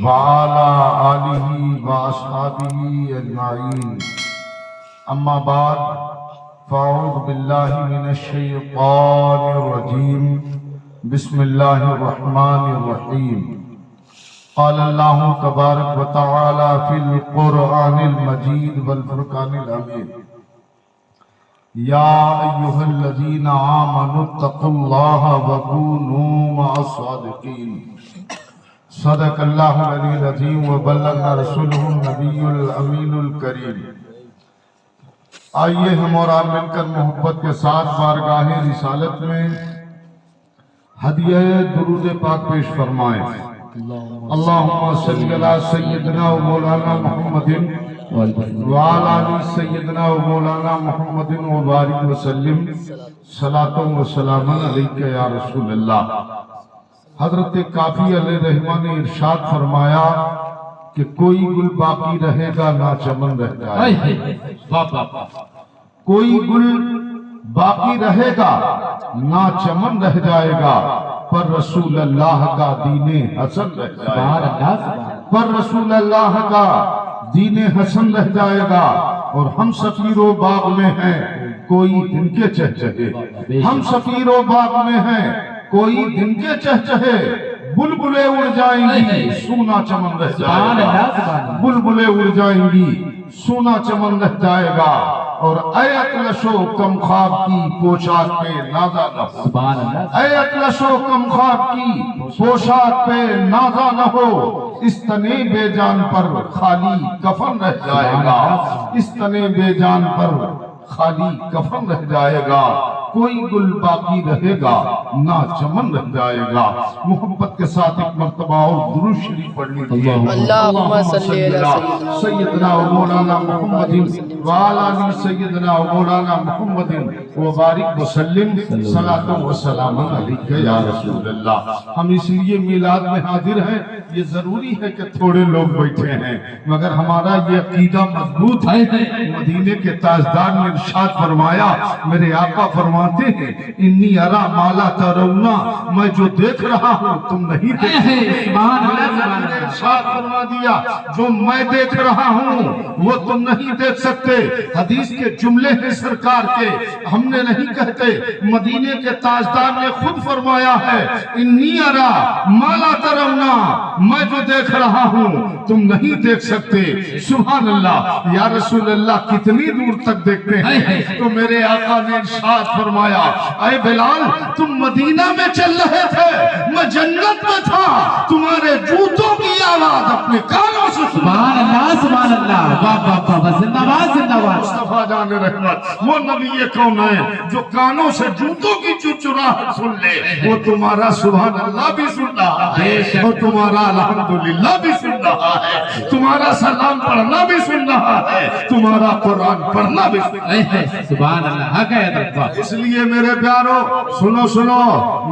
وعلى آله وأصحابه أجمعين أما بعد فأعوذ بالله من الشيطان الرجيم بسم الله الرحمن الرحيم قال الله تبارك وتعالى في القرآن المجيد والفرقان الحميد يا أيها الذين آمنوا اتقوا الله وكونوا مع الصادقين صدق اللہ العلی العظیم وبلغنا رسولہ النبی الامین الکریم۔ آئیے ہم اور آپ مل کر محبت کے ساتھ بارگاہ رسالت میں ہدیہ درود پاک پیش فرمائیں۔ اللہم صلی علی سیدنا و مولانا محمد وعلی آل سیدنا و مولانا محمد وبارک وسلم صلاۃ و سلام علیک یا رسول اللہ۔ حضرت کافی علیہ رحمہ نے ارشاد فرمایا کہ کوئی گل باقی رہے گا نہ چمن رہ جائے گا، کوئی گل باقی رہے گا نہ چمن رہ جائے گا، پر رسول اللہ کا دین حسن رہ جائے گا، پر رسول اللہ کا دین حسن رہ جائے گا۔ اور ہم سفیر و باغ میں ہیں کوئی دن کے چہچہے، ہم سفیر و باغ میں ہیں کوئی دن کے چہچہے، بلبلے اڑ جائیں گی سونا چمن رہ جائے گا، بلبلے اڑ جائیں گی سونا چمن رہ جائے گا۔ اور اے اطلس و کم خواب کی پوشاک پہ نازا نہ ہو، اے اطلس و کم خواب کی پوشاک پہ نازا نہ ہو، اس تنے بے جان پر خالی کفن رہ جائے گا، اس تنے بے جان پر خالی کفن رہ جائے گا، کوئی گل باقی رہے گا نہ چمن رہ جائے گا۔ محبت کے ساتھ ایک مرتبہ اور درود شریف پڑھ لیجیے۔ اللہم صلی علی سیدنا و مولانا محمد وعلی آل سیدنا و مولانا محمد وبارک وسلم صلاۃ و سلام علیک یا رسول اللہ۔ ہم اس لیے میلاد میں حاضر ہیں، یہ ضروری ہے کہ تھوڑے لوگ بیٹھے ہیں، مگر ہمارا یہ عقیدہ مضبوط ہے۔ مدینے کے تاجدار نے ارشاد فرمایا، میرے آقا فرماتے ہیں انی ارا مالا ترونا، میں جو دیکھ رہا ہوں تم نہیں دیکھ سکتے۔ ارشاد فرما دیا جو میں دیکھ رہا ہوں وہ تم نہیں دیکھ سکتے۔ حدیث کے جملے ہیں سرکار کے، ہم نے نہیں کہتے، مدینے کے تاجدار نے خود فرمایا ہے انی ارا مالا ترونا، میں جو دیکھ رہا ہوں تم نہیں دیکھ سکتے۔ سبحان اللہ، یا رسول اللہ کتنی دور تک دیکھتے ہیں؟ تو میرے آقا نے ارشاد فرمایا اے بلال تم مدینہ میں چل رہے تھے، میں جنت میں تھا، تمہارے جوتوں کی آواز اپنے کانوں سے سبحان اللہ سبحان اللہ، واہ واہ واہ، زندہ باد زندہ باد۔ مصطفیٰ جان رحمت وہ نبی کون ہے جو کانوں سے جوتوں کی چرچراہٹ سن لے، وہ تمہارا سبحان اللہ بھی سن رہا ہے اور تمہارا الحمدللہ بھی سن رہا ہے، تمہارا سلام پڑھنا بھی سن رہا ہے، تمہارا قرآن پڑھنا بھی سن رہا ہے۔ سبحان اللہ، حق ہے اللہ۔ اس لیے میرے پیارو سنو سنو،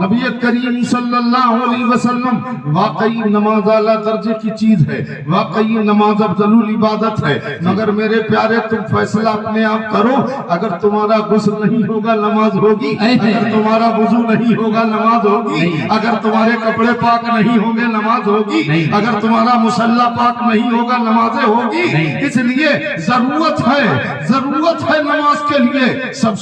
نبی کریم صلی اللہ علیہ وسلم واقعی نماز اعلیٰ درجے کی چیز ہے، واقعی نماز افضل العبادت ہے، مگر میرے پیارے تم فیصلہ اپنے آپ کرو، اگر تمہارا غسل نہیں ہوگا نماز ہوگی، اگر تمہارا وضو نہیں ہوگا نماز ہوگی، اگر تمہارے کپڑے پاک نہیں ہوں گے نماز ہوگی، اگر تمہارا مصلی پاک نہیں ہوگا نمازیں ہوگی۔ اس لیے ضرورت ہے نماز کے لیے سب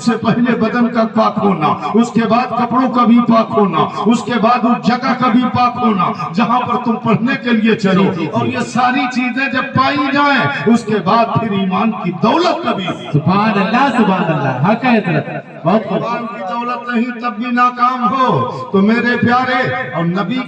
سے پہلے بدن کا پاک ہونا، اس کے بعد کپڑوں کا بھی پاک ہونا، اس کے بعد اس جگہ کا بھی پاک ہونا جہاں پر تم پڑھنے کے لیے چلو، اور یہ ساری چیزیں جب پائی جائیں اس کے بعد پھر ایمان کی دولت کا بھی۔ سبحان اللہ سبحان اللہ، حق ہے حضرت، بہت خوب۔ ایمان کی دولت نہیں تب بھی ناکام ہو تو میرے پیارے اور نبی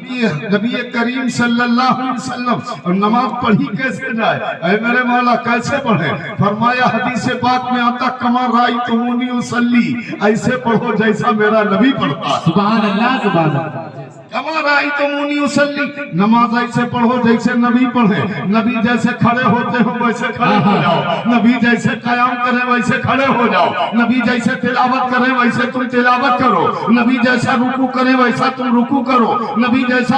کریم صلی اللہ علیہ وسلم اور نماز پڑھی کیسے جائے؟ اے میرے مولا کیسے پڑھیں؟ فرمایا حدیث پاک میں آتا کما رأیتمونی اصلی، ایسے پڑھو جیسا میرا نبی پڑھتا ہے۔ سبحان اللہ سبحان اللہ، کما رأیتمونی اصلی، نماز ایسے پڑھو جیسے نبی پڑھے، نبی جیسے کھڑے ہوتے ہو ویسے کھڑے ہو جاؤ، نبی جیسے قیام کرے ویسے کھڑے ہو جاؤ، نبی جیسے تلاوت کرے ویسے تم تلاوت کرو، نبی جیسا رکوع کرے ویسا تم رکوع کرو، نبی جیسا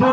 2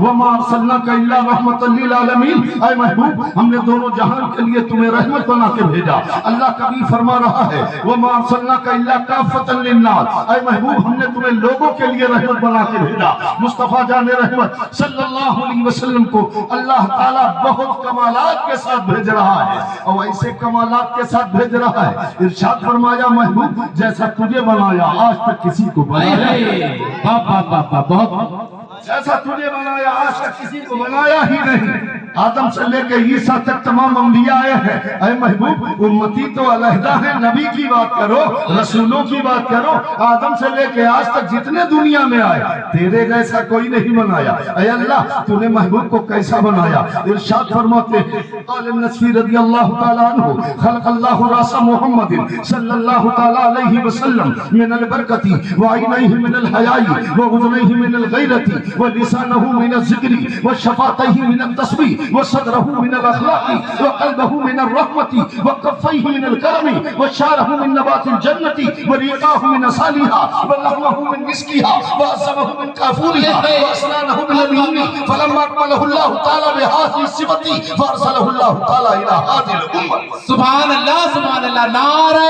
وما ارسلناک الا رحمۃ للعالمین، اے محبوب ہم نے دونوں جہان کے لیے تمہیں رحمت بنا کے بھیجا۔ اللہ کبھی فرما رہا ہے وما ارسلناک الا کافۃ للناس، اے محبوب ہم نے تمہیں لوگوں کے لیے رحمت بنا کے بھیجا۔ مصطفیٰ جان رحمت صلی اللہ علیہ وسلم کو اللہ تعالیٰ بہت کمالات کے ساتھ بھیج رہا ہے، اور ایسے کمالات کے ساتھ بھیج رہا ہے، ارشاد فرمایا محبوب جیسا تجھے بنایا آج تک کسی کو بنایا، بہت جیسا تجھے بنایا آج تک کسی کو بنایا ہی نہیں۔ آدم سے لے کے عیسیٰ تک تمام انبیاء آئے ہیں، اے محبوب امتی تو علیحدہ ہے، نبی کی بات کرو، رسولوں کی بات کرو، آدم سے لے کے آج تک جتنے دنیا میں آئے تیرے جیسا کوئی نہیں بنایا، اے اللہ تو نے محبوب کو کیسا بنایا؟ ارشاد فرماتے ہیں قال النصفی رضی اللہ تعالیٰ عنہ خلق اللہ راس محمد صلی اللہ تعالیٰ علیہ وسلم من البرکتی وعینیہ من الحیائی وغضنیہ من الغیرتی ولسانہ من الذکر وشفاتیہ من التسبیح وصدرہ من الاخلاق وقلبہ من الرحمة وکفیہ من الکرم وشارہ من نبات الجنة وریقاہ من صالحہ ولحمہ من مسکیہا وعظمہ من کافورہا واسنانہ من الامین فلما اکملہ اللہ تعالی بہذه الصفة فارسلہ اللہ تعالی الى هذه الامة۔ سبحان اللہ، نعرہ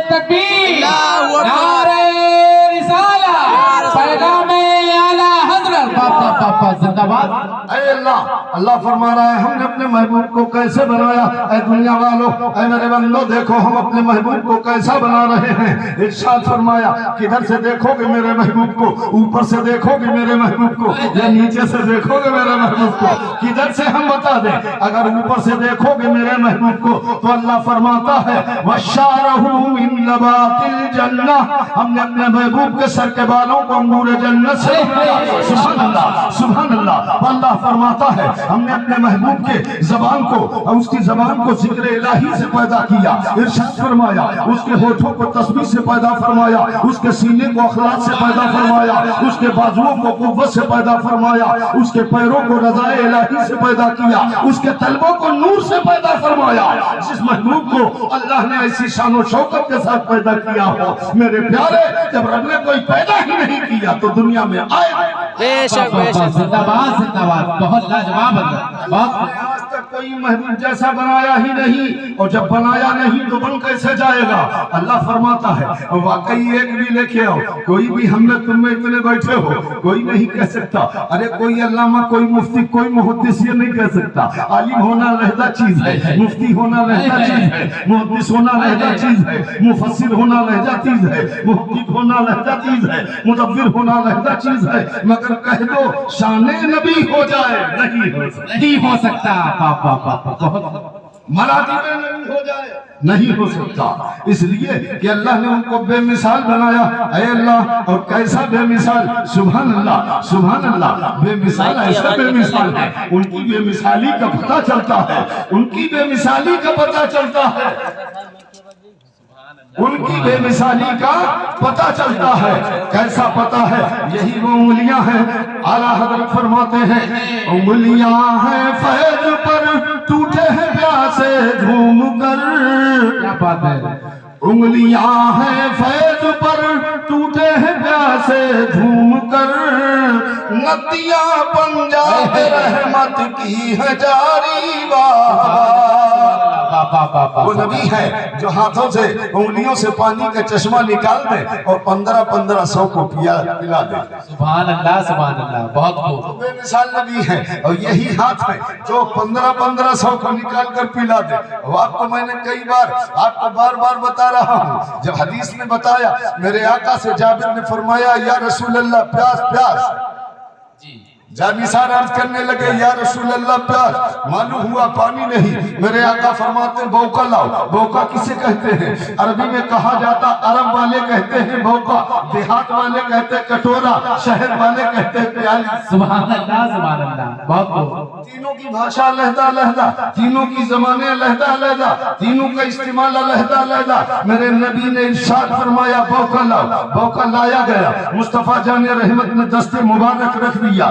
تکبیر، اللہ اکبر، نعرہ رسالہ، پیغام اعلی حضرت، زندہ باد۔ اے اللہ فرما رہا ہے ہم نے اپنے محبوب کو کیسے بنایا؟ اے دنیا والوں، اے میرے بندو دیکھو ہم اپنے محبوب کو کیسا بنا رہے ہیں۔ ارشاد فرمایا کدھر سے دیکھو گے میرے محبوب کو؟ اوپر سے دیکھو گے میرے محبوب کو یا نیچے سے دیکھو گے میرے محبوب کو؟ کدھر سے ہم بتا دیں؟ اگر اوپر سے دیکھو گے میرے محبوب کو تو اللہ فرماتا ہے وَشَارَهُ مِن نَبَاتِ الْجَنَّةِ، ہم نے اپنے محبوب کے سر کے بالوں کو انگور جنت سے بنایا۔ سبحان اللہ، سبحان اللہ۔ اللہ فرماتا ہے ہم نے اپنے محبوب کے زبان کو اور اس کی زبان کو ذکر الہی سے پیدا کیا۔ ارشاد فرمایا اس کے ہونٹوں کو تسبیح سے پیدا فرمایا، اس کے سینے کو اخلاق سے پیدا فرمایا، اس کے بازوؤں کو قوت سے پیدا فرمایا، اس کے پیروں کو رضا الہی سے پیدا کیا، اس کے طلبوں کو نور سے پیدا فرمایا۔ جس محبوب کو اللہ نے ایسی شان و شوکت کے ساتھ پیدا کیا ہو میرے پیارے، جب رب نے کوئی پیدا ہی نہیں کیا تو دنیا میں آئے بے شک بے شک، زندہ باد، بہت لاجواب حضرت، بہت آج تک کوئی محبوب جیسا بنایا ہی نہیں، اور جب بنایا نہیں تو بن کیسے جائے گا؟ اللہ فرماتا ہے واقعی ایک بھی لے کے آؤ، کوئی بھی ہم نے تم میں اتنے بیٹھے ہو کوئی نہیں کہہ سکتا، ارے کوئی علامہ کوئی مفتی کوئی محدث یہ نہیں کہہ سکتا۔ عالم ہونا علیحدہ چیز ہے، مفتی ہونا علیحدہ چیز ہے، محدث ہونا علیحدہ چیز ہے، مفسر ہونا علیحدہ چیز ہے، محقق ہونا علیحدہ چیز ہے، مدبر ہونا علیحدہ چیز ہے، مگر کہہ دو شان نبی ہو جائے نہیں ہو سکتا، مراتب نبی ہو جائے نہیں ہو سکتا، اس لیے کہ اللہ نے ان کو بے مثال بنایا۔ اے اللہ اور کیسا بے مثال، سبحان اللہ سبحان اللہ، بے مثال ایسا بے مثال ہے، ان کی بے مثالی کا پتہ چلتا ہے، ان کی بے مثالی کا پتہ چلتا ہے، ان کی بے مثالی کا پتہ چلتا ہے۔ کیسا پتہ ہے؟ یہی وہ انگلیاں ہیں، اعلیٰ حضرت فرماتے ہیں انگلیاں ہیں فیض پر ٹوٹے ہیں پیاسے جھوم کر، کیا بات ہے، انگلیاں ہیں فیض پر ٹوٹے ہیں پیاسے جھوم کر، ندیاں پنجاب رحمت کی ہے جاری وہ نبی ہے جو ہاتھوں سے انگلیوں سے پانی کا چشمہ نکال دے اور 1500 کو پلا دے۔ سبحان اللہ، بہت خوب، بے مثال نبی ہے، اور یہی ہاتھ ہے جو 1500 کو نکال کر پلا دے۔ اور آپ کو میں نے کئی بار آپ کو بار بتا رہا ہوں، جب حدیث نے بتایا میرے آقا سے جابر نے فرمایا یا رسول اللہ پیاس، جانسار عرض کرنے لگے یا رسول اللہ پیاس، معلوم ہوا پانی نہیں، میرے آقا فرماتے ہیں بوکا لاؤ۔ بوکا کسے کہتے ہیں؟ عربی میں کہا جاتا، عرب والے کہتے ہیں بوکا، دیہات والے کہتے ہیں کٹورا، شہر والے کہتے ہیں پیالی۔ سبحان اللہ، بہت خوب، تینوں کی بھاشا علیحدہ، تینوں کی زبانیں علیحدہ، تینوں کا استعمال علیحدہ۔ میرے نبی نے ارشاد فرمایا بوکا لاؤ، بوکا لایا گیا، مصطفیٰ جان رحمت نے دست مبارک رکھ دیا،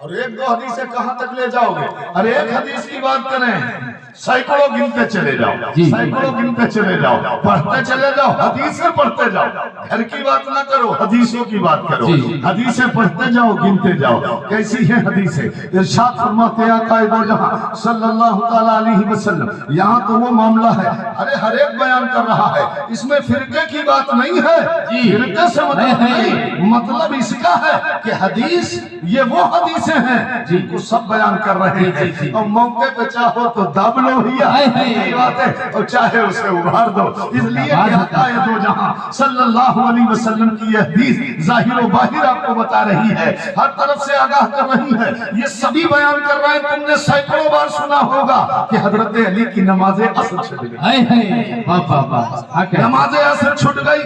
اور ایک دو حدیث سے کہاں تک لے جاؤ گے؟ ارے ایک حدیث کی بات کریں سینکڑوں گنتے چلے جاؤ، سینکڑوں گنتے چلے جاؤ، پڑھتے چلے جاؤ، حدیثیں پڑھتے جاؤ، گھر کی بات نہ کرو، حدیثوں کی بات کرو، حدیثیں پڑھتے جاؤ، گنتے جاؤ۔ کیسی ہیں حدیثیں؟ ارشاد فرماتے ہیں آقا دو جہاں صلی اللہ تعالیٰ علیہ وسلم، یہاں تو وہ معاملہ ہے ارے ہر ایک بیان کر رہا ہے، اس میں فرقے کی بات نہیں ہے، فرقے سے مطلب نہیں، مطلب اس کا ہے کہ حدیث یہ وہ حدیثیں ہیں جن کو سب بیان کر رہے ہیں، اور موقع پہ چاہو تو دب لو ہی بات ہے، اور چاہے اسے ابھار دو۔ اس لیے کہ آقا دو جہاں صلی اللہ علیہ وسلم کی یہ حدیث ظاہر و باہر آپ کو بتا رہی ہے، ہر طرف سے آگاہ کر رہی ہے، یہ سبھی بیان کر رہے ہیں۔ تم نے سینکڑوں بار سنا ہوگا کہ حضرت علی کی نماز عصر چھٹ گئی، نماز عصر چھٹ گئی۔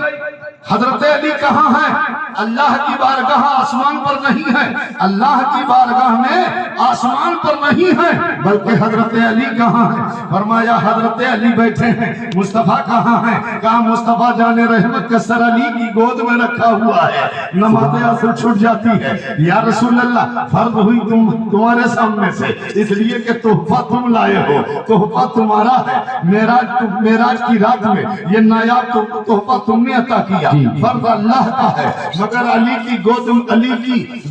حضرت علی کہاں ہیں؟ اللہ کی بارگاہ آسمان پر نہیں ہے، اللہ کی بارگاہ میں آسمان پر نہیں ہے، بلکہ حضرت علی کہاں ہیں؟ فرمایا حضرت علی بیٹھے ہیں۔ مصطفیٰ کہاں ہیں؟ کہا مصطفیٰ جان رحمت کا سر علی کی گود میں رکھا ہوا ہے، نماز عصر چھٹ جاتی ہے۔ یا رسول اللہ فرض ہوئی تمہارے سامنے سے، اس لیے کہ تحفہ تم لائے ہو، تحفہ تمہارا ہے، معراج کی رات میں یہ نایاب تحفہ تم نے عطا کیا، فرض اللہ کا ہے، مگر علی کی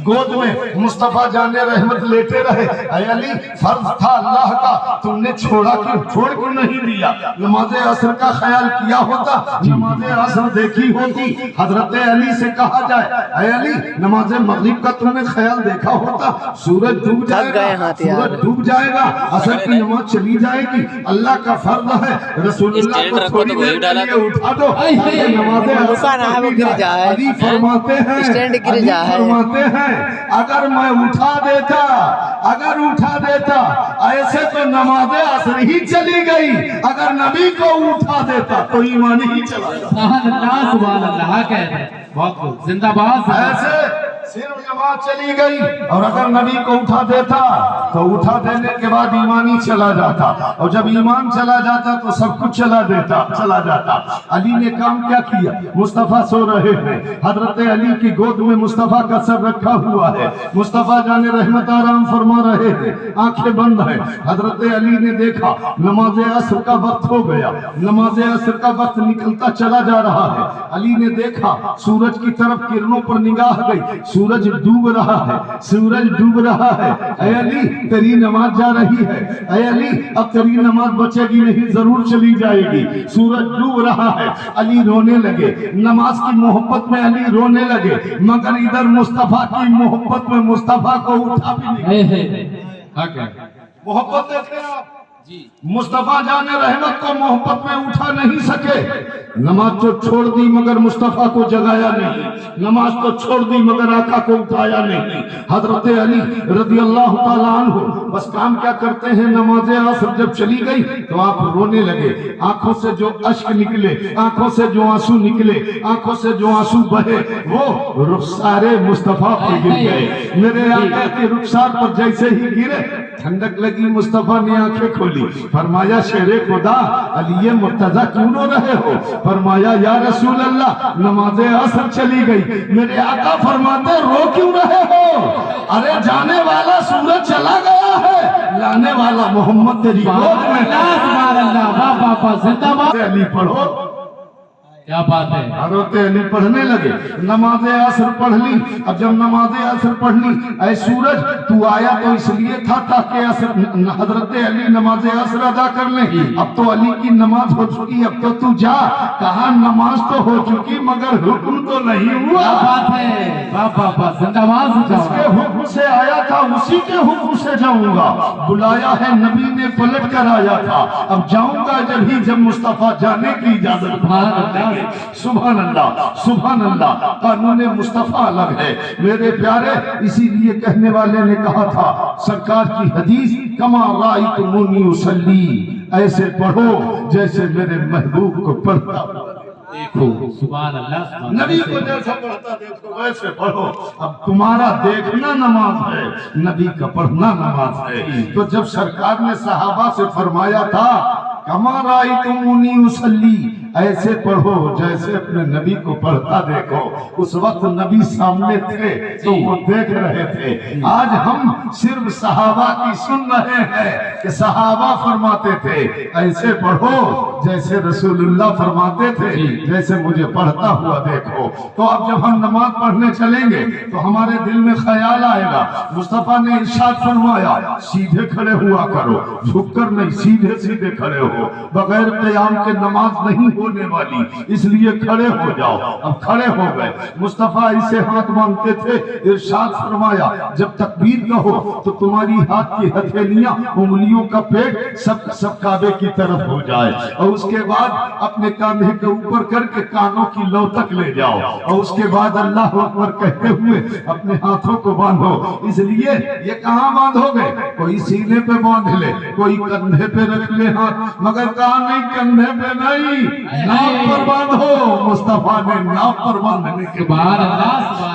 گود میں مصطفیٰ جان رحمت لیٹے رہے۔ اے علی فرض تھا اللہ کا، تم نے چھوڑ کیوں نہیں دیا؟ نماز عصر کا خیال کیا ہوتا، نماز عصر دیکھی ہوتی۔ حضرت علی سے کہا جائے اے علی نماز مغرب کا تم نے خیال دیکھا ہوتا، سورج ڈوب جائے گا، عصر کی نماز چلی جائے گی، اللہ کا فرض ہے، رسول اللہ کو تھوڑی دیر کے لیے اٹھا دو، نماز عصر علی فرماتے ہیں اگر میں اٹھا دیتا ایسے تو نماز عصر ہی چلی گئی، اگر نبی کو اٹھا دیتا تو ایمان ہی چلا گیا۔ سبحان اللہ کہتے ہیں، بہت خوب، زندہ باد۔ ایسے صرف نماز چلی گئی، اور اگر نبی کو اٹھا دیتا تو اٹھا دینے کے بعد ایمان ہی چلا جاتا، اور جب ایمان چلا جاتا تو سب کچھ چلا جاتا۔ علی نے کام کیا کیا؟ مصطفیٰ سو رہے ہیں، حضرت علی کی گود میں مصطفیٰ کا سر رکھا ہوا ہے، مصطفیٰ جان رحمت آرام فرما رہے ہیں، آنکھیں بند ہیں۔ حضرت علی نے دیکھا نماز عصر کا وقت ہو گیا، نماز عصر کا وقت نکلتا چلا جا رہا ہے۔ علی نے دیکھا سورج کی طرف کرنوں پر نگاہ گئی، سورج ڈوب رہا ہے، اے علی تیری نماز جا رہی ہے، اے علی اب تیری نماز بچے گی نہیں، ضرور چلی جائے گی، سورج ڈوب رہا ہے۔ علی رونے لگے، نماز کی محبت میں علی رونے لگے، مگر ادھر مصطفیٰ کی محبت میں مصطفیٰ کو اٹھا بھی نہیں۔ محبت دیکھیں آپ، مصطفیٰ جان رحمت کو محبت میں اٹھا نہیں سکے، نماز تو چھوڑ دی مگر مصطفیٰ کو جگایا نہیں، نماز تو چھوڑ دی مگر آقا کو اٹھایا نہیں۔ حضرت علی رضی اللہ تعالیٰ عنہ بس کام کیا کرتے ہیں، نماز عصر جب چلی گئی تو آپ رونے لگے، آنکھوں سے جو اشک نکلے، آنکھوں سے جو آنسو نکلے، آنکھوں سے جو آنسو بہے، وہ رخسار مصطفیٰ پر گر گئے۔ میرے آقا کے رخسار پر جیسے ہی گرے ٹھنڈک لگی، مصطفیٰ نے آنکھیں کھولی، فرمایا شیر خدا علی مرتضیٰ کیوں رو رہے ہو؟ فرمایا یا رسول اللہ نماز عصر چلی گئی۔ میرے آقا فرماتے رو کیوں رہے ہو؟ ارے جانے والا سورج چلا گیا ہے، لانے والا محمد تیری گود میں۔ سبحان اللہ، باپا زندہ باد۔ علی پڑھو، کیا بات ہے۔ حضرت علی پڑھنے لگے، نماز عصر پڑھ لی۔ اب جب نماز عصر پڑھ لی، اے سورج تو آیا تو اس لیے تھا تاکہ حضرت علی نماز عصر ادا کر لیں، اب تو علی کی نماز ہو چکی، اب تو جا۔ کہا نماز تو ہو چکی مگر حکم تو نہیں ہوا۔ کیا بات ہے، باپا زندہ باد۔ جس کے حکم سے آیا تھا اسی کے حکم سے جاؤں گا، بلایا ہے نبی نے پلٹ کر آیا تھا، اب جاؤں گا جب مصطفیٰ جانے کی اجازت۔ سبحان اللہ، سبحان اللہ، قانون مصطفیٰ الگ ہے میرے پیارے۔ اسی لیے کہنے والے نے کہا تھا سرکار کی حدیث کما رأیتمونی اصلی، ایسے پڑھو جیسے میرے محبوب کو پڑھتا دیکھو۔ سبحان اللہ، نبی کو جیسا پڑھتا دیکھو ویسے پڑھو۔ اب تمہارا دیکھنا نماز ہے، نبی کا پڑھنا نماز ہے۔ تو جب سرکار نے صحابہ سے فرمایا تھا کما رأیتمونی اصلی، ایسے پڑھو جیسے اپنے نبی کو پڑھتا دیکھو. اس وقت نبی سامنے تھے تو وہ دیکھ رہے تھے. آج ہم صرف صحابہ کی سن رہے ہیں کہ صحابہ فرماتے تھے ایسے پڑھو جیسے رسول اللہ فرماتے تھے, جیسے مجھے پڑھتا ہوا دیکھو. تو اب جب ہم نماز پڑھنے چلیں گے تو ہمارے دل میں خیال آئے گا. مصطفیٰ نے ارشاد فرمایا سیدھے کھڑے ہوا کرو, جھک کر نہیں, سیدھے سیدھے کھڑے ہو. بغیر قیام کے نماز نہیں ہونے والی, اس لیے کھڑے ہو جاؤ. اب کھڑے ہو گئے. مصطفیٰ اسے ہاتھ مانگتے تھے. ارشاد فرمایا جب تکبیر کہو تو تمہاری ہاتھ کی ہتھیلیاں, انگلیوں کا پیٹ سب کعبے کی طرف ہو جائے, اور اس کے بعد اپنے کاندھے کے اوپر کر کے کانوں کی لو تک لے جاؤ, اور اس کے بعد اللہ اکبر کہتے ہوئے اپنے ہاتھوں کو باندھو. اس لیے یہ کہاں باندھو گے؟ کوئی سینے پہ باندھ لے, کوئی کندھے پہ رکھ لے ہاتھ, مگر کہاں نہیں, کندھے پہ نہیں, ناپ پر باندھو. مصطفیٰ نے ناپ پر باندھنے کے بعد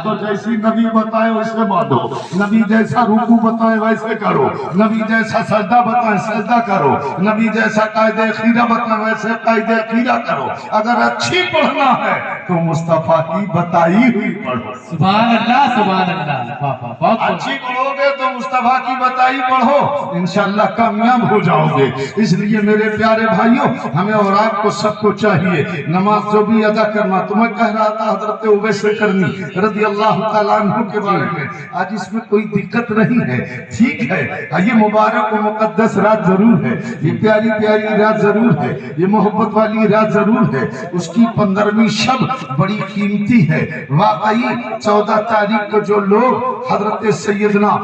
تو جیسی نبی بتائے ویسے باندھو, نبی جیسا رکوع بتائے ویسے کرو, نبی جیسا سجدہ بتائے سجدہ کرو, نبی جیسا قاعدہ خیرہ بتائے ویسے قاعدہ خیرہ کرو. اگر اچھی پڑھنا ہے تو مصطفیٰ کی بتائی ہوئی پڑھو. سبحان اللہ سبحان اللہ. اچھی پڑھو گے تو مصطفیٰ کی بتائی پڑھو, انشاءاللہ کامیاب ہو جاؤ گے. اس لیے میرے پیارے بھائیوں, ہمیں اور آپ کو سب کو چاہیے نماز جو بھی ادا کرنا. تمہیں کہہ رہا تھا حضرت اویس کرنی رضی اللہ تعالیٰ عنہ کے بارے میں, آج اس میں کوئی دقت نہیں ہے, ٹھیک ہے. یہ مبارک و مقدس رات ضرور ہے, یہ پیاری پیاری رات ضرور ہے, یہ محبت والی رات ضرور ہے. اس کی 15ویں شب بڑی قیمتی ہے. واقعی 14 تاریخ کو جو لوگ حضرت سیدنا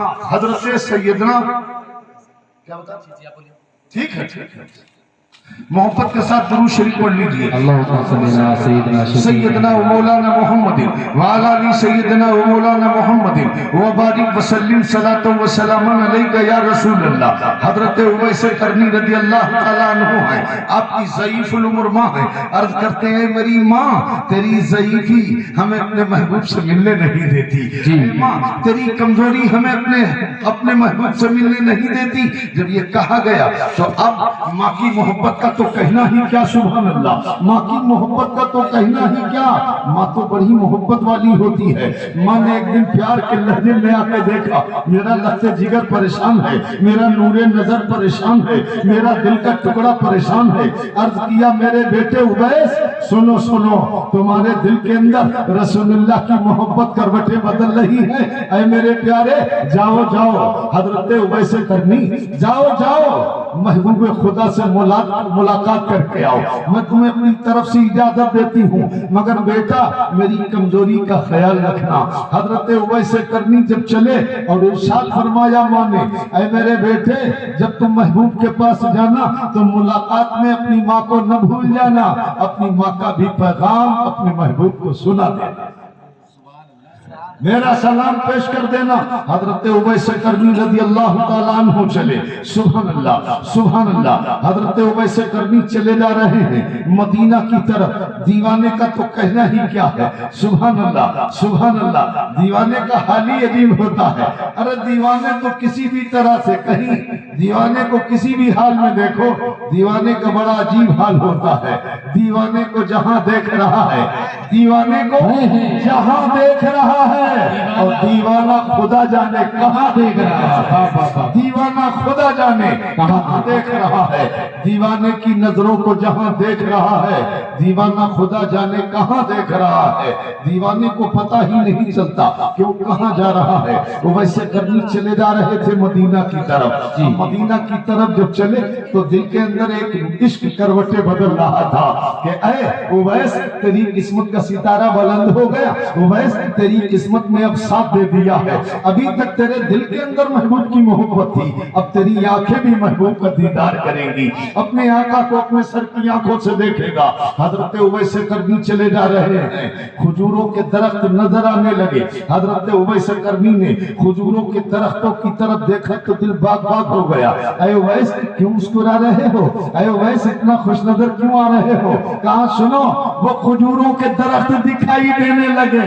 کیا بتا, ٹھیک ہے محبت کے ساتھ درود شریف پڑھ لیجئے. سیدنا و مولانا محمد وعلی آل سیدنا و مولانا محمد وبارک وسلم صلاۃ و سلام علیک یا رسول اللہ. حضرت اویس کرنی رضی اللہ تعالیٰ عنہ ہیں, آپ کی ضعیف العمر ماں ہیں. عرض کرتے ہیں میری ماں تیری ضعیفی ہمیں اپنے محبوب سے ملنے نہیں دیتی, ماں تیری کمزوری ہمیں اپنے محبوب سے ملنے نہیں دیتی. جب یہ کہا گیا تو اب ماں کی محبت کا تو کہنا ہی کیا, سبحان اللہ, ماں کی محبت کا تو کہنا ہی کیا. ماں تو بڑی محبت والی ہوتی ہے. ماں نے ایک دن پیار کے لہجے میں آ کے دیکھا, میرا لخت جگر پریشان ہے, میرا نور نظر پریشان ہے, میرا دل کا ٹکڑا پریشان ہے. عرض کیا میرے بیٹے اویس سنو سنو, تمہارے دل کے اندر رسول اللہ کی محبت کروٹیں بدل رہی ہے. اے میرے پیارے جاؤ جاؤ, حضرت اویس کرنی جاؤ جاؤ, محبوب خدا سے ملاقات کر کے آؤ. میں تمہیں اپنی طرف سے اجازت دیتی ہوں, مگر بیٹا میری کمزوری کا خیال رکھنا. حضرت اویس کرنی جب چلے اور ارشاد فرمایا ماں نے, اے میرے بیٹے جب تم محبوب کے پاس جانا تو ملاقات میں اپنی ماں کو نہ بھول جانا, اپنی ماں کا بھی پیغام اپنے محبوب کو سنا دینا, میرا سلام پیش کر دینا. حضرت اویس کرنی رضی اللہ تعالیٰ عنہ چلے. سبحان اللہ سبحان اللہ. حضرت اویس کرنی چلے جا رہے ہیں مدینہ کی طرف. دیوانے کا تو کہنا ہی کیا ہے, سبحان اللہ سبحان اللہ. دیوانے کا حال ہی عجیب ہوتا ہے. ارے دیوانے تو کسی بھی طرح سے, کہیں دیوانے کو کسی بھی حال میں دیکھو, دیوانے کا بڑا عجیب حال ہوتا ہے. دیوانے کو جہاں دیکھ رہا ہے, دیوانے کو جہاں دیکھ رہا ہے, اور دیوانہ خدا جانے کہاں دیکھ رہا ہے. دیوانہ خدا جانے کہاں دیکھ رہا ہے. دیوانے کی نظروں کو جہاں دیکھ رہا ہے, دیوانہ خدا جانے کہاں دیکھ رہا ہے. دیوانے کو پتہ ہی نہیں چلتا کہ وہ کہاں جا رہا ہے. اویس کرنی چلے جا رہے تھے مدینہ کی طرف. مدینہ کی طرف جب چلے تو دل کے اندر ایک عشق کروٹیں بدل رہا تھا کہ اے اویس تیری قسمت کا ستارہ بلند ہو گیا. اویس تیری قسمت میں اب ساتھ دے دیا ہے. ابھی تک تیرے دل کے اندر محبوب کی محبت تھی, اب تیری آنکھیں بھی محبوب کا دیدار کریں گی, اپنے آقا کو اپنے سر کی آنکھوں سے دیکھے گا. حضرت اویس کرنی چلے جا رہے ہیں, کھجوروں کے درخت نظر آنے لگے. حضرت اویس کرنی نے کھجوروں کے درختوں کی طرف دیکھا تو دل باغ باغ ہو گیا. اے اویس کیوں مسکرا رہے ہو, اے اویس اتنا خوش نظر کیوں آ رہے ہو. کہا سنو وہ کھجوروں کے درخت دکھائی دینے لگے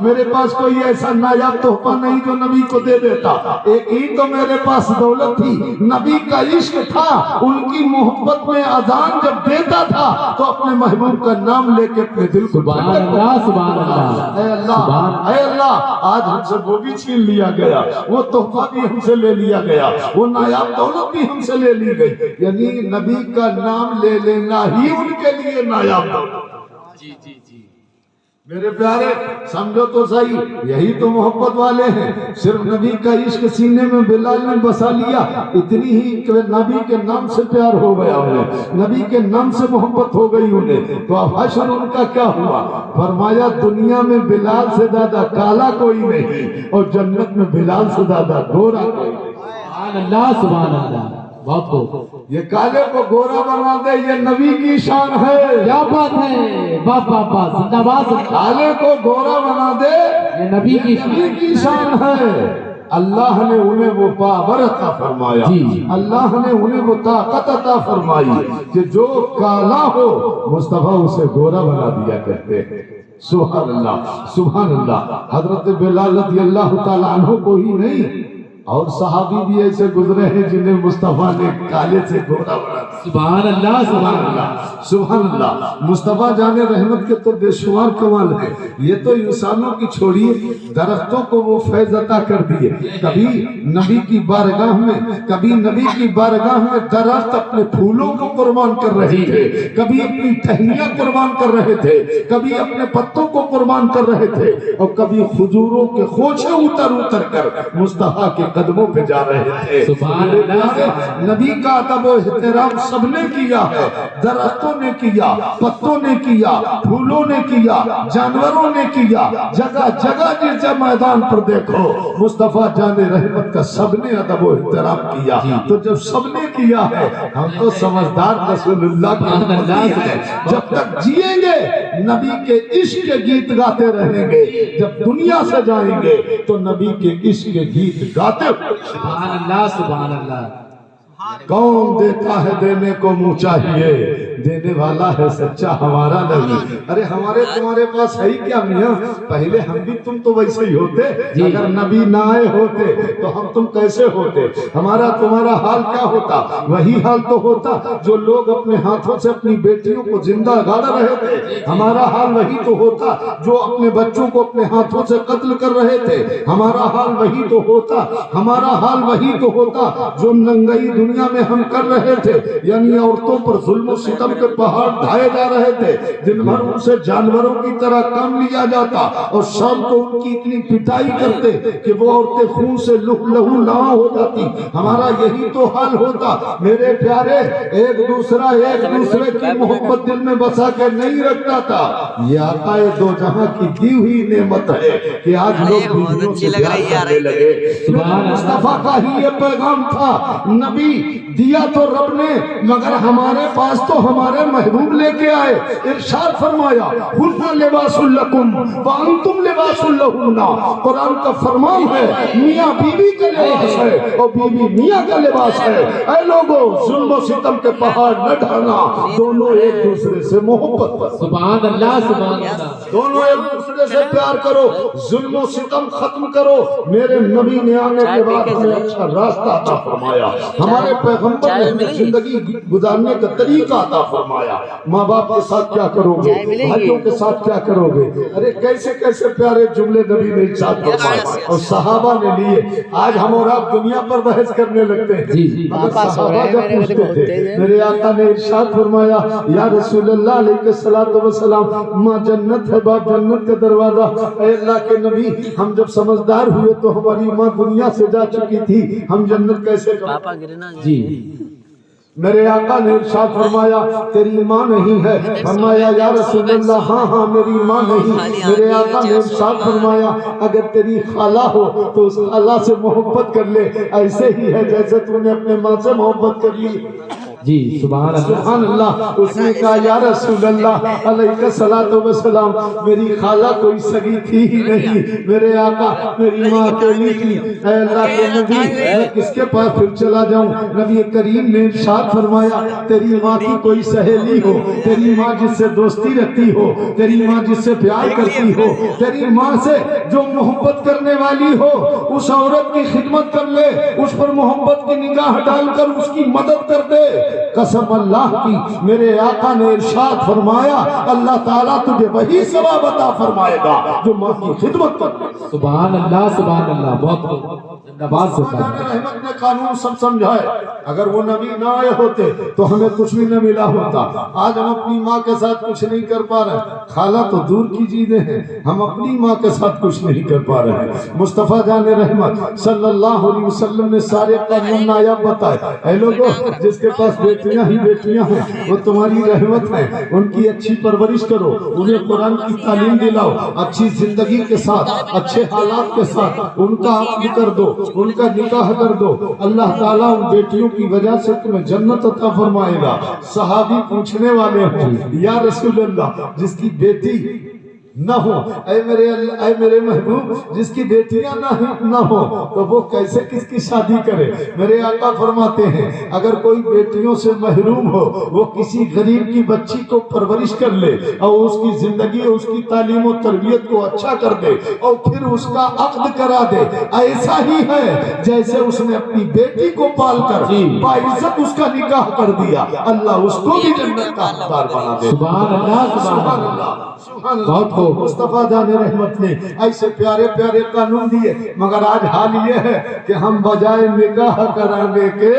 میرے پاس کوئی ایسا نایاب تحفہ نہیں جو نبی کو دے دیتا۔ ایک ہی تو میرے پاس دولت تھی، نبی کا عشق تھا۔ ان کی محبت میں اذان جب دیتا تھا تو اپنے محبوب کا نام لے کے اپنے دل کو سبحان اللہ سبحان اللہ اے اللہ اے اللہ، آج ہم سے وہ بھی چھین لیا گیا، وہ تحفہ بھی ہم سے لے لیا گیا، وہ نایاب دولت بھی ہم سے لے لی گئی۔ یعنی نبی کا نام لے لینا ہی ان کے لیے نایاب دولت۔ جی جی جی میرے پیارے سمجھو تو صحیح، یہی تو محبت والے ہیں۔ صرف نبی کا عشق سینے میں بلال نے بسا لیا، اتنی ہی کہ نبی کے نام سے پیار ہو گیا انہیں، نبی کے نام سے محبت ہو گئی انہیں۔ تو اب حشر ان کا کیا ہوا؟ فرمایا دنیا میں بلال سے زیادہ کالا کوئی نہیں، اور جنت میں بلال سے زیادہ گورا کوئی نہیں۔ سبحان اللہ سبحان اللہ، بہت خوب، یہ کالے کو گورا بنا دے، یہ نبی کی شان ہے۔ کیا بات ہے، باپ باپ باپ، زندہ باد، کالے کو گورا بنا دے، یہ نبی کی نبی کی شان ہے۔ اللہ نے انہیں وہ پاور عطا فرمایا، جی۔ اللہ نے انہیں وہ طاقت عطا فرمائی کہ جو کالا ہو مصطفیٰ اسے گورا بنا دیا کرتے ہیں۔ سبحان اللہ سبحان اللہ۔ حضرت بلال رضی اللہ تعالیٰ عنہ کو ہی نہیں، اور صحابی بھی ایسے گزرے ہیں جنہیں مصطفیٰ نے کالے سے گورا بنا دیا۔ سبحان اللہ سبحان اللہ، سبحان اللہ۔ مصطفیٰ جان رحمت کے تو بے شمار کمال ہے، یہ تو انسانوں کی چھوڑیے، درختوں کو وہ فیض عطا کر دیے۔ کبھی نبی کی بارگاہ میں، کبھی نبی کی بارگاہ میں درخت اپنے پھولوں کو قربان کر رہے تھے، کبھی اپنی ٹہنیاں قربان کر رہے تھے، کبھی اپنے پتوں کو قربان کر رہے تھے، اور کبھی کھجوروں کے خوشے اتر اتر کر مصطفیٰ کے قدموں پہ جا رہے تھے۔ سبحان اللہ۔ نبی کا ادب و احترام سب نے کیا ہے، درختوں نے کیا، پتوں نے کیا، پھولوں نے کیا، جانوروں نے کیا، جگہ جگہ جس میدان پر دیکھو مصطفیٰ جان رحمت کا سب نے ادب و احترام کیا۔ تو جب سب نے کیا ہے، ہم تو سمجھدار رسول اللہ کی امتی ہیں، جب تک جیئیں گے نبی کے عشق کے گیت گاتے رہیں گے، جب دنیا سے جائیں گے تو نبی کے عشق کے گیت گاتے سبحان اللہ سبحان اللہ۔ کون دیتا ہے دینے کو منہ چاہیے، دینے والا ہے سچا ہمارا نہیں۔ ارے ہمارے تمہارے پاس ہے ہی کیا میاں، پہلے ہم بھی تم تو ویسے ہی ہوتے، اگر نبی نہ آئے ہوتے تو ہم تم کیسے ہوتے؟ ہمارا تمہارا حال کیا ہوتا؟ وہی حال تو ہوتا جو لوگ اپنے ہاتھوں سے اپنی بیٹیوں کو زندہ گاڑ رہے تھے، ہمارا حال وہی تو ہوتا جو اپنے بچوں کو اپنے ہاتھوں سے قتل کر رہے تھے، ہمارا حال وہی تو ہوتا، ہمارا حال وہی تو ہوتا جو ننگئی دنیا میں ہم کر رہے تھے، یعنی عورتوں پر ظلم و ستم کے پہاڑ ڈھائے جا رہے تھے، دن بھر ان سے جانوروں کی طرح کام لیا جاتا، اور شام کو ان کی اتنی پٹائی کرتے کہ وہ عورتیں خون سے لہو لہو ہو جاتی۔ ہمارا یہی تو حال ہوتا میرے پیارے، ایک دوسرے کی محبت دل میں بسا کے نہیں رکھتا تھا۔ یہ آقا دو جہاں کی دی ہوئی نعمت ہے کہ آج لوگ بیویوں سے پیار کرنے لگے۔ مصطفیٰ کا ہی یہ پیغام تھا، نبی دیا تو رب نے، مگر ہمارے پاس تو ہمارے محبوب لے کے آئے۔ ارشاد فرمایا ہن لباس لکم وانتم لباس لہن۔ قرآن کا فرمان ہے میاں بیوی کا لباس ہے اور بیوی میاں کا لباس ہے۔ اے لوگوں ظلم و ستم کے پہاڑ نہ ڈھانا، دونوں ایک دوسرے سے محبت پر، سبحان اللہ سبحان اللہ، دونوں ایک دوسرے سے پیار کرو، ظلم و ستم ختم کرو۔ میرے نبی نے آنے کے بعد ہمیں اچھا راستہ عطا فرمایا، ہمارے پیغمبر نے ہمیں زندگی گزارنے کا طریقہ عطا فرمایا۔ ماں باپ کے ساتھ کیا کرو گے، بھائیوں کے ساتھ کیا کرو گے، ارے کیسے کیسے پیارے جملے نبی نے ارشاد فرمائے اور صحابہ نے لیے۔ آج ہم اور آپ دنیا پر بحث کرنے لگتے ہیں، مگر صحابہ جب پوچھتے تھے میرے آقا نے ارشاد فرمایا یا رسول اللہ علیہ الصلوۃ والسلام، ماں جنت ہے، باپ جنت کا دروازہ۔ اے اللہ کے نبی، ہم جب سمجھدار ہوئے تو ہماری ماں دنیا سے جا چکی تھی، ہم جنت کیسے جائیں؟ جی میرے آقا نے ارشاد فرمایا تیری ماں نہیں ہے؟ فرمایا یا رسول اللہ ہاں میری ماں نہیں۔ میرے آقا نے ارشاد فرمایا اگر تیری خالہ ہو تو اس خالہ سے محبت کر لے، ایسے ہی ہے جیسے تو نے اپنے ماں سے محبت کر لی۔ جی سبحان اللہ سبحان اللہ. اس نے کہا یا رسول اللہ علیہ الصلوۃ والسلام میری خالہ کوئی سگی تھی ہی نہیں, میرے آقا میری ماں اکیلی تھی. اے اللہ کے نبی میں کس کے پاس پھر چلا جاؤں؟ نبی کریم نے ارشاد فرمایا تیری ماں کی کوئی سہیلی ہو, تیری ماں جس سے دوستی رکھتی ہو, تیری ماں جس سے پیار کرتی ہو, تیری ماں سے جو محبت کرنے والی ہو, اس عورت کی خدمت کر لے, اس پر محبت کی نگاہ ڈال کر اس کی مدد کر دے. قسم اللہ کی میرے آقا نے ارشاد فرمایا اللہ تعالیٰ تجھے وہی ثواب عطا فرمائے گا جو ماں کی خدمت کر دے. سبحان اللہ سبحان اللہ. بہت نواز سے رحمت نے قانون سب سمجھائے. اگر وہ نبی نہ آئے ہوتے تو ہمیں کچھ بھی نہ ملا ہوتا. آج ہم اپنی ماں کے ساتھ کچھ نہیں کر پا رہے, خالہ تو دور کی چیزیں ہیں, ہم اپنی ماں کے ساتھ کچھ نہیں کر پا رہے ہیں. مصطفیٰ جان رحمت صلی اللہ علیہ وسلم نے سارے قانون نایاب بتائے. اے لوگوں جس کے پاس بیٹیاں ہی بیٹیاں ہیں وہ تمہاری رحمت ہے, ان کی اچھی پرورش کرو, انہیں قرآن کی تعلیم دلاؤ, اچھی زندگی کے ساتھ اچھے حالات کے ساتھ ان کا عقد کر دو, ان کا نکاح کر دو. اللہ تعالیٰ ان بیٹیوں کی وجہ سے تمہیں جنت عطا فرمائے گا. صحابی پوچھنے والے ہوں یا رسول اللہ جس کی بیٹی نہ ہو, اے میرے محبوب جس کی بیٹیاں نہ ہو تو وہ کیسے کس کی شادی کرے؟ میرے آقا فرماتے ہیں اگر کوئی بیٹیوں سے محروم ہو وہ کسی غریب کی بچی کو پرورش کر لے اور اس کی زندگی اس کی تعلیم و تربیت کو اچھا کر دے اور پھر اس کا عقد کرا دے, ایسا ہی ہے جیسے اس نے اپنی بیٹی کو پال کر باعزت اس کا نکاح کر دیا, اللہ اس کو بھی جنت کا حقدار بنا دے. سبحان اللہ سبحان اللہ. بہت خوب. مصطفیٰ جان رحمت نے ایسے پیارے پیارے قانون دیے, مگر آج حال یہ ہے کہ ہم بجائے نکاح کرانے کے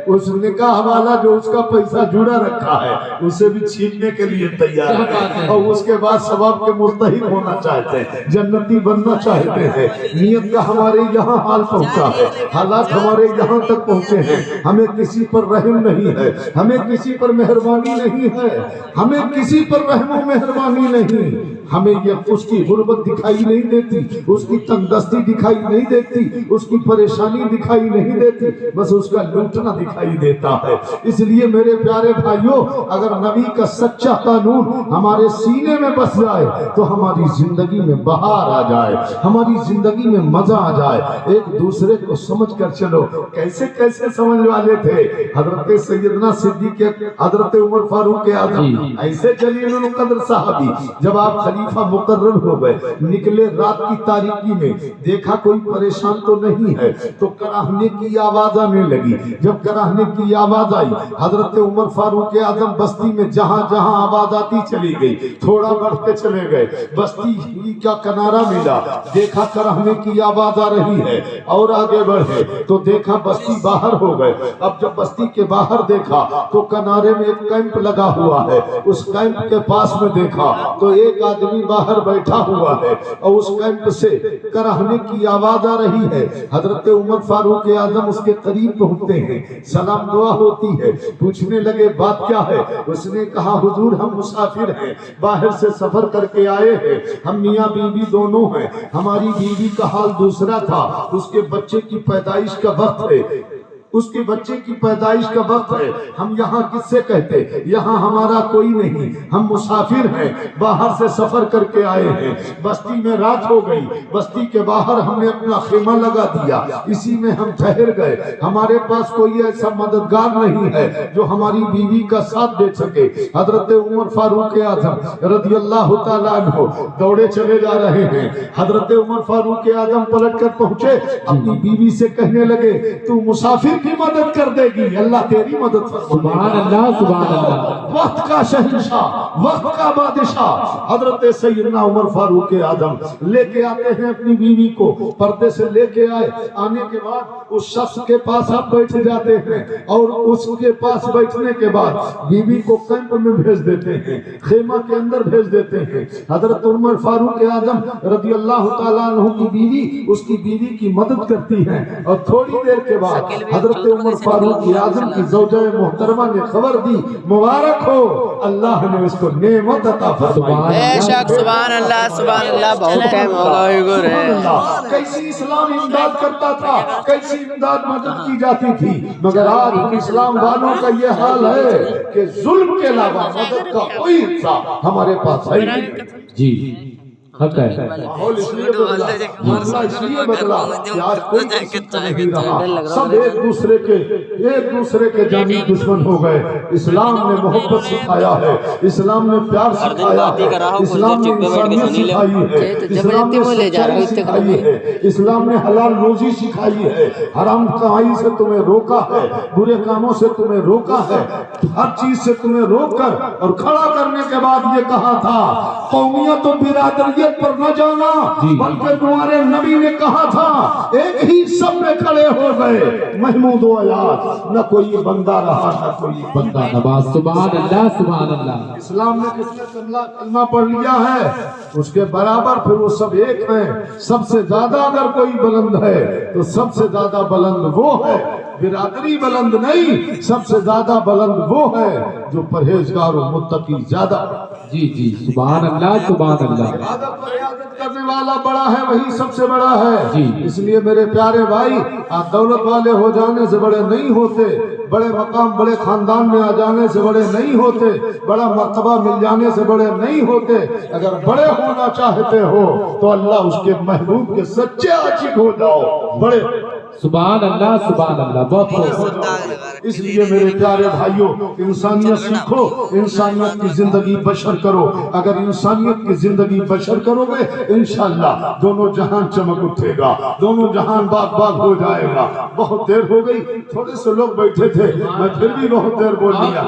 اس نکاح والا جو اس کا پیسہ جڑا رکھا ہے اسے بھی چھیننے کے لیے تیار ہے, اور اس کے بعد ثواب کے مستحق ہونا چاہتے ہیں, جنتی بننا چاہتے ہیں. نیت کا ہمارے یہاں حال پہنچا ہے, حالات ہمارے یہاں تک پہنچے ہیں. ہمیں کسی پر رحم نہیں ہے, ہمیں کسی پر مہربانی نہیں ہے, ہمیں کسی پر رحم و مہربانی نہیں. ہمیں یہ اس کی غربت دکھائی نہیں دیتی, اس کی تنگدستی دکھائی نہیں دیتی, اس کی پریشانی دکھائی نہیں دیتی, بس اس کا لوٹنا دکھائی دیتا ہے. اس لیے میرے پیارے بھائیوں اگر نبی کا سچا قانون ہمارے سینے میں بس جائے تو ہماری زندگی میں بہار آ جائے, ہماری زندگی میں مزہ آ جائے. ایک دوسرے کو سمجھ کر چلو. کیسے کیسے سمجھ والے تھے حضرت سیدنا صدیق, حضرت عمر فاروق اعظم, ایسے جلیل القدر صحابی. جب آپ خلیفہ مقرر ہو گئے, نکلے رات کی تاریکی میں, دیکھا کوئی پریشان تو نہیں ہے تو کراہنے کی آواز آنے لگی. جب کراہنے کی آواز آئی حضرت عمر فاروق اعظم بستی میں جہاں جہاں آواز آتی چلی گئی, تھوڑا بڑھتے چلے گئے, بستی کا کنارہ ملا, دیکھا کراہنے کی آواز آ رہی ہے اور آگے بڑھے تو دیکھا بستی باہر ہو گئے. اب جب بستی کے باہر دیکھا تو کنارے میں ایک کیمپ لگا ہوا ہے, اس کیمپ کے پاس میں دیکھا تو ایک آدمی باہر بیٹھا ہوا ہے اور اس کیمپ سے کراہنے کی آواز آ رہی ہے. حضرت عمر فاروق اعظم اس کے قریب پہنچتے ہیں, سلام دعا ہوتی ہے, پوچھنے لگے بات کیا ہے؟ اس نے کہا حضور ہم مسافر ہیں, باہر سے سفر کر کے آئے ہیں, ہم میاں بیوی دونوں ہیں. ہماری بیوی کا حال دوسرا تھا, اس کے بچے کی پیدائش کا وقت ہے, اس کے بچے کی پیدائش کا وقت ہے. ہم یہاں کس سے کہتے, یہاں ہمارا کوئی نہیں, ہم مسافر ہیں, باہر سے سفر کر کے آئے ہیں. بستی میں رات ہو گئی, بستی کے باہر ہم نے اپنا خیمہ لگا دیا, اسی میں ہم ٹھہر گئے. ہمارے پاس کوئی ایسا مددگار نہیں ہے جو ہماری بیوی کا ساتھ دے سکے. حضرت عمر فاروق اعظم رضی اللہ تعالیٰ عنہ دوڑے چلے جا رہے ہیں. حضرت عمر فاروق اعظم پلٹ کر پہنچے, اپنی بیوی سے کہنے لگے تو مسافر کی مدد کر دے گی, اللہ تیری مدد فرمائے. سبحان اللہ سبحان اللہ. وقت کا شہنشاہ, وقت کا بادشاہ حضرت سیدنا عمر فاروق اعظم لے کے آتے ہیں اپنی بیوی کو, پردے سے لے کے آئے. آنے کے بعد اس شخص کے پاس آپ بیٹھ جاتے ہیں اور اس کے پاس بیٹھنے کے بعد بیوی کو کیمپ میں بھیج دیتے ہیں, خیمہ کے اندر بھیج دیتے ہیں. حضرت عمر فاروق اعظم رضی اللہ تعالیٰ عنہ کی بیوی اس کی بیوی کی مدد کرتی ہیں, اور تھوڑی دیر کے بعد حضرت عمر فاروق اعظم کی زوجہ محترمہ نے خبر دی مبارک ہو, اللہ نے اس کو نعمت عطا فرمائی. بے شک سبحان اللہ سبحان اللہ. بہت ٹائم ہوگا کیسی اسلام امداد کرتا تھا، کیسی امداد مدد کی جاتی تھی، مگر آج ہم اسلام والوں کا یہ حال ہے کہ ظلم کے علاوہ مدد کا کوئی حصہ ہمارے پاس ہے نہیں۔ جی حق ہے۔ ماحول اس لیے بدلا، مسئلہ اس لیے بدلا کہ آج کوئی کسی کو نہیں رہا، سب ایک دوسرے کے جانب دشمن ہو گئے۔ اسلام نے محبت سکھایا ہے، اسلام نے پیار سکھایا ہے، اسلام نے انسانیت سکھائی ہے، اسلام نے سچائی سکھائی ہے، اسلام نے حلال روزی سکھائی ہے، حرام کمائی سے تمہیں روکا ہے، برے کاموں سے تمہیں روکا ہے، ہر چیز سے تمہیں روک کر اور کھڑا کرنے کے بعد یہ کہا تھا قومیت و برادریت پر نہ جانا، بلکہ تمہارے نبی نے کہا تھا ایک ہی سب میں کھڑے ہو گئے محمود و ایاز، نہ کوئی بندہ رہا نہ کوئی بندہ نواز۔ سبحان اللہ سبحان اللہ۔ اسلام نے کس نے کلمہ پڑھ لیا ہے اس کے برابر پھر وہ سب ایک ہیں۔ سب سے زیادہ اگر کوئی بلند ہے تو سب سے زیادہ بلند وہ ہے، برادری بلند نہیں، سب سے زیادہ بلند وہ ہے جو پرہیزگار و متقی زیادہ۔ جی جی سبحان اللہ سبحان اللہ۔ عبادت و عیادت کرنے والا بڑا ہے، وہی سب سے بڑا ہے۔ جی۔ اس لیے میرے پیارے بھائی، آپ دولت والے ہو جانے سے بڑے نہیں ہوتے، بڑے مقام بڑے خاندان میں آ جانے سے بڑے نہیں ہوتے، بڑا مرتبہ مل جانے سے بڑے نہیں ہوتے۔ اگر بڑے ہونا چاہتے ہو تو اللہ اس کے محبوب کے سچے عاشق ہو جاؤ، بڑے۔ سبحان اللہ سبحان اللہ۔ بہت خوب۔ اس لیے میرے پیارے بھائیوں، انسانیت سیکھو، انسانیت کی زندگی بشر کرو۔ اگر انسانیت کی زندگی بشر کرو گے انشاءاللہ دونوں جہان چمک اٹھے گا، دونوں جہان باغ باغ ہو جائے گا۔ بہت دیر ہو گئی، تھوڑے سے لوگ بیٹھے تھے، میں پھر بھی بہت دیر بول دیا۔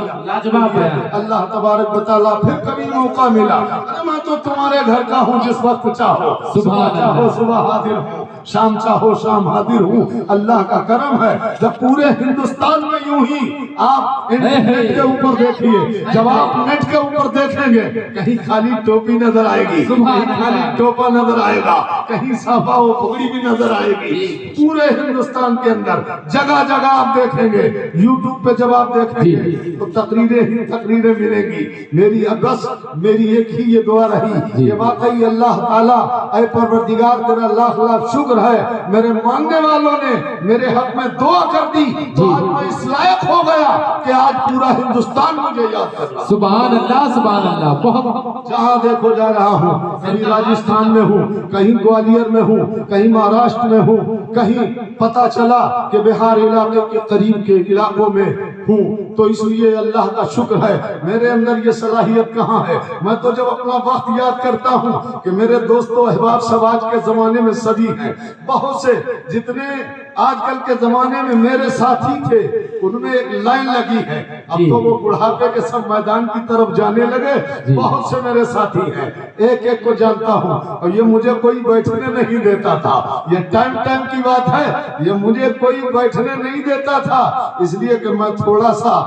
اللہ تبارک و تعالیٰ پھر کبھی موقع ملا، ارے میں تو تمہارے گھر کا ہوں، جس وقت چاہو صبح چاہو صبح حاضر ہوں، شام چاہو شام حاضر ہوں۔ اللہ کا کرم ہے جب پورے ہندوستان میں یوں ہی آپ انٹرنیٹ کے اوپر دیکھیے، جب آپ نیٹ کے اوپر دیکھیں گے کہیں خالی ٹوپی نظر آئے گی، کہیں خالی ٹوپا نظر آئے گا، کہیں صافہ و پگڑی بھی نظر آئے گی۔ پورے ہندوستان کے اندر جگہ جگہ آپ دیکھیں گے، یوٹیوب پہ جب آپ دیکھیں گے تو تقریریں ہی تقریریں ملیں گی۔ میری بس میری ایک ہی یہ دعا رہی کہ واقعی اللہ تعالیٰ اے پروردگار تیرا لاکھ لاکھ شکر ہے، میرے ماننے والوں نے میرے حق میں دعا کر دی تو آج میں اس لائق ہو گیا کہ آج پورا ہندوستان مجھے یاد کر رہا۔ سبحان اللہ سبحان اللہ۔ بہت جہاں دیکھو جا رہا ہوں، کہیں راجستھان میں ہوں، کہیں گوالیر میں ہوں، کہیں مہاراشٹر میں ہوں، کہیں پتہ چلا کہ بہار علاقے کے قریب کے علاقوں میں ہوں، تو اس لیے اللہ کا شکر ہے۔ میرے اندر یہ صلاحیت کہاں ہے؟ میں تو جب اپنا وقت یاد کرتا ہوں کہ میرے دوستو احباب سب آج کے زمانے میں سبھی ہیں، بہت سے جتنے آج کل کے زمانے میں میرے ساتھی تھے ان میں ایک لائن لگی ہے، اب تو وہ بڑھاپے کے سب میدان کی طرف جانے لگے۔ بہت سے میرے ساتھی ہیں، ایک ایک کو جانتا ہوں، اور یہ مجھے کوئی بیٹھنے نہیں دیتا تھا، یہ ٹائم کی بات ہے، یہ مجھے کوئی بیٹھنے نہیں دیتا تھا، اس لیے کہ میں تھوڑا سا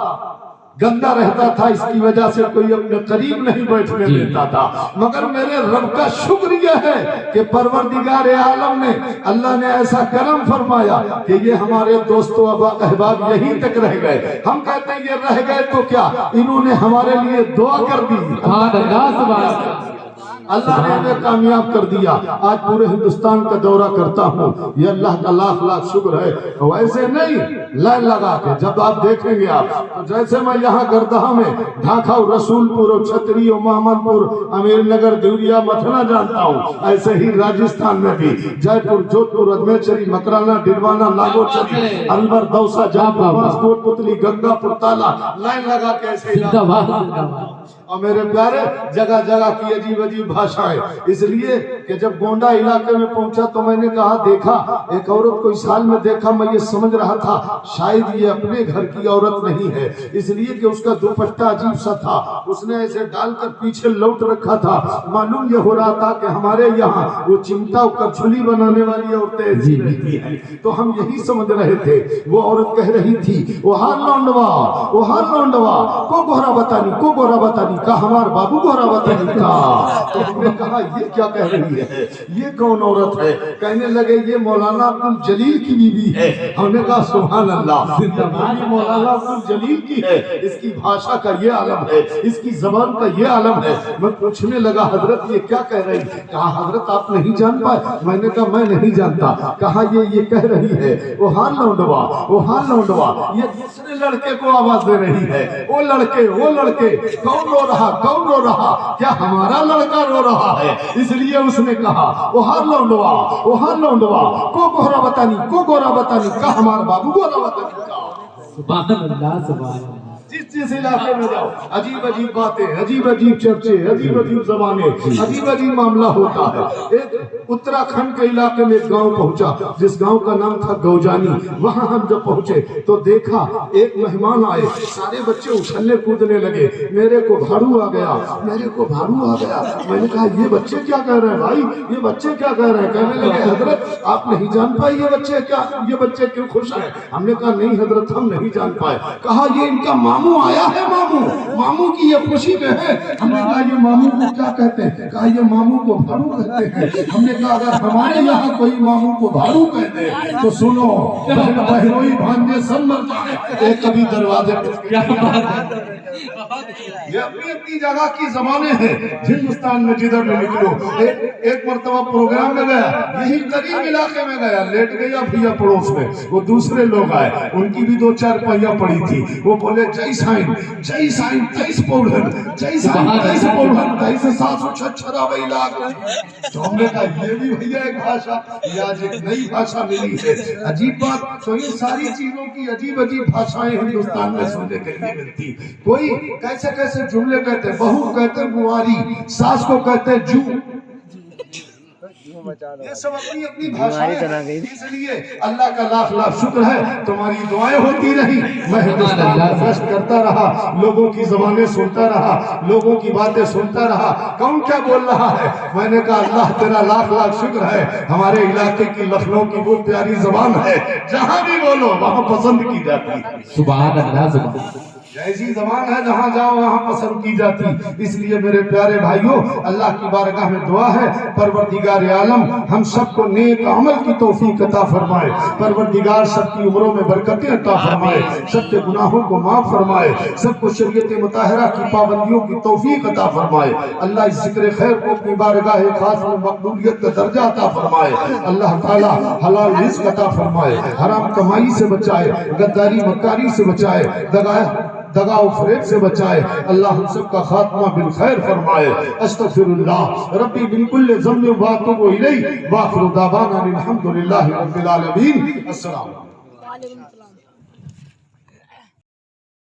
گندا رہتا تھا، اس کی وجہ سے کوئی اپنے قریب نہیں بیٹھنے دیتا تھا۔ مگر میرے رب کا شکر یہ ہے کہ پروردگار عالم نے، اللہ نے ایسا کرم فرمایا کہ یہ ہمارے دوستو احباب یہیں تک رہ گئے۔ ہم کہتے ہیں یہ رہ گئے تو کیا، انہوں نے ہمارے لیے دعا کر دی۔ سبحان اللہ سبحان اللہ۔ اللہ نے ہمیں کامیاب کر دیا، آج پورے ہندوستان کا دورہ کرتا ہوں، یہ اللہ کا لاکھ لاکھ شکر ہے۔ ویسے نہیں لائن لگا کے جب آپ دیکھیں گے آپ، جیسے میں یہاں گردہا میں ڈھاکہ رسول پور چھتری محمد پور امیر نگر دیوریا متھنا جانتا ہوں، ایسے ہی راجستھان میں بھی جے پور جودھ پور ادمیچری مکرانا ڈڈوانا ناگوچری الور دوسا جاپور واسکوٹ پتلی گنگا پور تالا لائن لگا کے ایسے ہی۔ اور میرے پیارے جگہ جگہ کی عجیب عجیب بھاشائیں، اس لیے کہ جب گونڈا علاقے میں پہنچا تو میں نے کہا دیکھا ایک عورت کو اس حال میں دیکھا، میں یہ سمجھ رہا تھا شاید یہ اپنے گھر کی عورت نہیں ہے، اس لیے کہ اس کا دوپٹہ عجیب سا تھا، اس نے ایسے ڈال کر پیچھے لوٹ رکھا تھا۔ معلوم یہ ہو رہا تھا کہ ہمارے یہاں وہ چمٹا کرچھلی بنانے والی عورتیں ایسی رہتی ہیں، تو ہم یہی سمجھ رہے تھے۔ وہ عورت کہہ رہی تھی وہ ہار لونڈوا کو گوہرا بتانی کہا ہمارا بابو گورا وطن کا۔ تو ہم نے کہا یہ کیا کہہ رہی ہے، یہ کون عورت ہے؟ کہنے لگے یہ مولانا عبد الجلیل کی بیوی ہے۔ ہم نے کہا سبحان اللہ، یہ مولانا عبد الجلیل کی ہے، اس کی بھاشا کا یہ عالم ہے، اس کی زبان کا یہ عالم ہے۔ میں پوچھنے لگا حضرت یہ کیا کہہ رہی؟ کہا حضرت آپ نہیں جان پائے؟ میں نے کہا میں نہیں جانتا۔ کہا یہ کہہ رہی ہے وہ ہاں لونڈوا، وہ ہاں لونڈوا، یہ دوسرے لڑکے کو آواز دے رہی ہے، وہ لڑکے کون رو رہا، کون رو رہا؟ کیا ہمارا لڑکا رو رہا ہے؟ اس لیے اس نے کہا وہ ہاں لونڈوا، وہ ہاں لونڈوا، کو گورا بتانی، کو گورا بتانی، کہا ہمارا بابو گورا بتانی کا۔ سبحان اللہ سبحان اللہ۔ جس علاقے میں جاؤ عجیب عجیب باتیں، عجیب عجیب چرچے، عجیب عجیب زبانیں، عجیب عجیب معاملہ ہوتا ہے۔ ایک اتراکھنڈ کے علاقے میں ایک گاؤں پہنچا جس گاؤں کا نام تھا گوجانی۔ وہاں ہم جب پہنچے تو دیکھا ایک مہمان آئے، سارے بچے اچھلنے کودنے لگے، میرے کو بھاڑو آ گیا، میرے کو بھاڑو آ گیا۔ میں نے کہا یہ بچے کیا کہہ رہے ہیں بھائی، یہ بچے کیا کہہ رہے ہیں؟ کہنے لگے حضرت آپ نہیں جان پائے یہ بچے کیوں خوش ہیں؟ ہم نے کہا نہیں حضرت ہم نہیں جان پائے۔ کہا یہ ان کا ماموں آیا ہے، ماموں کی یہ خوشی میں ہے۔ ہم نے کہا یہ ماموں کو کیا کہتے ہیں؟ کہا یہ ماموں کو بھاڑو کہتے ہیں۔ ہم نے کہا اگر ہمارے یہاں کوئی ماموں کو بھاڑو کہتے تو سنو بہنوئی بھانجے سب مر جائیں، ایک کبھی دروازے یہ اپنی اپنی جگہ کی زبانیں ہیں۔ ہندوستان میں جدھر میں نکلو، ایک مرتبہ پروگرام میں گیا، یہی قریب علاقے میں گیا، لیٹ گیا بھیا پڑوس میں، وہ دوسرے لوگ آئے، ان کی بھی 2-4 پہیاں پڑی تھی، وہ بولے جೈ سائن 23 پوڑھن، جೈ سائن 23 پوڑھن، 23,756 لاکھ۔ تو ہم نے کہا یہ بھی بھیا ایک بھاشا، یہ آج ایک نئی بھاشا ملی ہے۔ عجیب بات، تو ان ساری چیزوں کی عجیب عجیب بھاشائیں ہندوستان میں سننے کے لیے ملتی۔ کوئی کیسے کیسے جملے کہتے ہیں، بہو کہتے ہیں مواری، ساس کو کہتے ہیں جو، یہ سب اپنی اپنی بھاشائیں ہیں۔ اس لیے اللہ کا لاکھ لاکھ شکر ہے تمہاری دعائیں ہوتی رہی، میں ہندوستان میں گشت کرتا رہا، لوگوں کی زبانیں سنتا رہا، لوگوں کی باتیں سنتا رہا، کون کیا بول رہا ہے۔ میں نے کہا اللہ تیرا لاکھ لاکھ شکر ہے، ہمارے علاقے کی لکھنؤ کی وہ پیاری زبان ہے، جہاں بھی بولو وہاں پسند کی جاتی ہے۔ سبحان اللہ سبحان اللہ۔ ایسی زبان ہے جہاں جاؤ وہاں پسند کی جاتی۔ اس لیے میرے پیارے بھائیوں اللہ کی بارگاہ میں دعا ہے پروردگار عالم ہم سب کو نیک عمل کی توفیق عطا فرمائے، پروردگار سب کی عمروں میں برکتیں عطا فرمائے، سب کے گناہوں کو معاف فرمائے، سب کو شریعت مطہرہ کی پابندیوں کی توفیق عطا فرمائے۔ اللہ اس ذکر خیر کو اپنی بارگاہ خاص میں مقبولیت کا درجہ عطا فرمائے۔ اللہ تعالی حلال رزق عطا فرمائے، حرام کمائی سے بچائے، غداری مکاری سے بچائے، دغا و فریب سے بچائے۔ اللہ ہم سب کا خاتمہ بالخیر فرمائے۔ استغفر اللہ ربی من کل ذنب واتوب الیہ، واخر دعوانا الحمدللہ رب العالمین۔ السلام علیکم۔